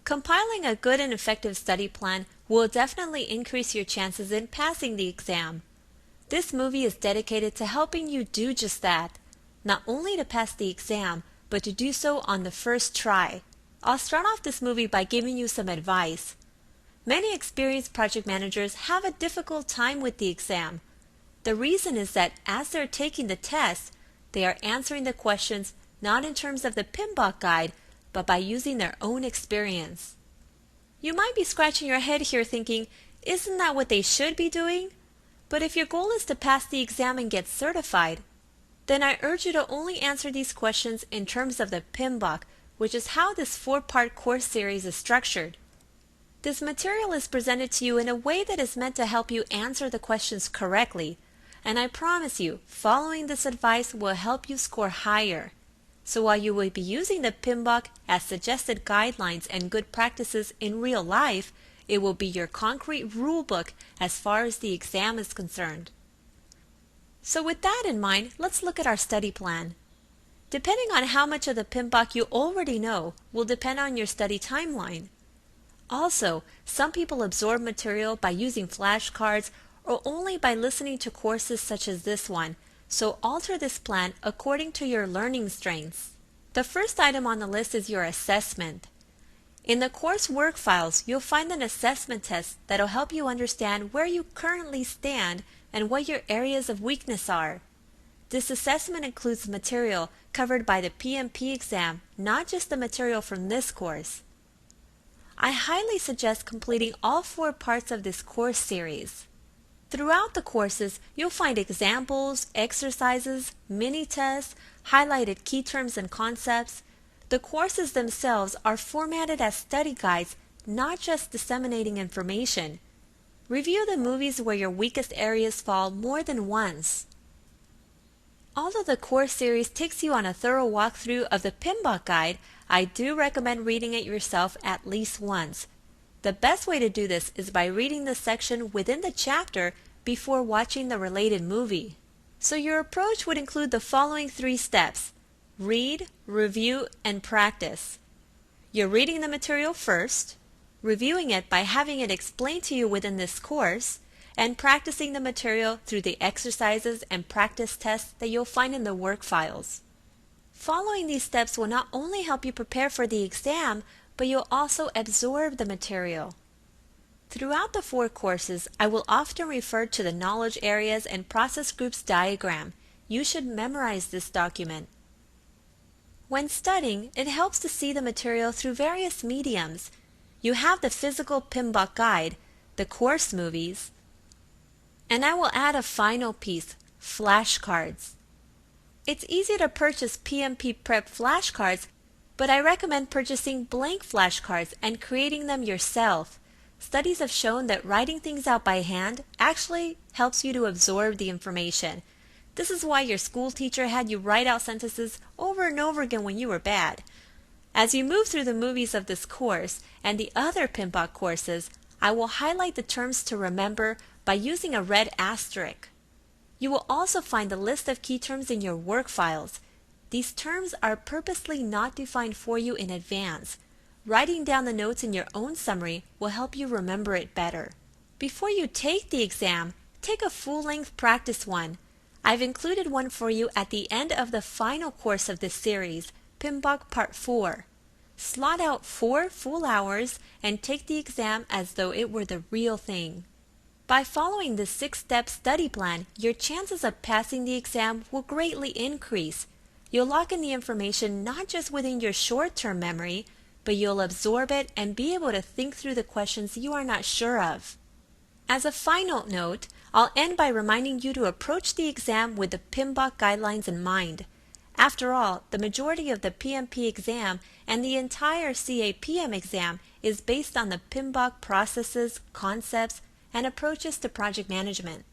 Compiling a good and effective study plan will definitely increase your chances in passing the exam. This movie is dedicated to helping you do just that, not only to pass the exam, but to do so on the first try. I'll start off this movie by giving you some advice. Many experienced project managers have a difficult time with the exam. The reason is that as they're taking the test, they are answering the questions not in terms of the Pmbok guide, but by using their own experience. You might be scratching your head here thinking, isn't that what they should be doing? But if your goal is to pass the exam and get certified, then I urge you to only answer these questions in terms of the Pmbok, which is how this 4-part course series is structured. This material is presented to you in a way that is meant to help you answer the questions correctly, and I promise you, following this advice will help you score higher. So while you will be using the Pmbok as suggested guidelines and good practices in real life, it will be your concrete rule book as far as the exam is concerned. So with that in mind, let's look at our study plan. Depending on how much of the Pmbok you already know will depend on your study timeline. Also, some people absorb material by using flashcards or only by listening to courses such as this one, so alter this plan according to your learning strengths. The first item on the list is your assessment. In the course work files, you'll find an assessment test that'll help you understand where you currently stand and what your areas of weakness are. This assessment includes material covered by the PMP exam, not just the material from this course. I highly suggest completing all 4 parts of this course series. Throughout the courses, you'll find examples, exercises, mini-tests, highlighted key terms and concepts. The courses themselves are formatted as study guides, not just disseminating information. Review the movies where your weakest areas fall more than once. Although the course series takes you on a thorough walkthrough of the Pmbok guide, I do recommend reading it yourself at least once. The best way to do this is by reading the section within the chapter before watching the related movie. So your approach would include the following 3 steps: read, review, and practice. You're reading the material first, reviewing it by having it explained to you within this course, and practicing the material through the exercises and practice tests that you'll find in the work files. Following these steps will not only help you prepare for the exam, but you'll also absorb the material. Throughout the 4 courses, I will often refer to the knowledge areas and process groups diagram. You should memorize this document. When studying, it helps to see the material through various mediums. You have the physical Pmbok guide, the course movies, and I will add a final piece, flashcards. It's easy to purchase PMP Prep flashcards, but I recommend purchasing blank flashcards and creating them yourself. Studies have shown that writing things out by hand actually helps you to absorb the information. This is why your school teacher had you write out sentences over and over again when you were bad. As you move through the movies of this course and the other Pmbok courses, I will highlight the terms to remember by using a red asterisk. You will also find the list of key terms in your work files. These terms are purposely not defined for you in advance. Writing down the notes in your own summary will help you remember it better. Before you take the exam, take a full-length practice one. I've included one for you at the end of the final course of this series, Pmbok Part 4. Slot out 4 full hours and take the exam as though it were the real thing. By following this 6-step study plan, your chances of passing the exam will greatly increase. You'll lock in the information not just within your short-term memory, but you'll absorb it and be able to think through the questions you are not sure of. As a final note, I'll end by reminding you to approach the exam with the Pmbok guidelines in mind. After all, the majority of the PMP exam and the entire CAPM exam is based on the Pmbok processes, concepts, and approaches to project management.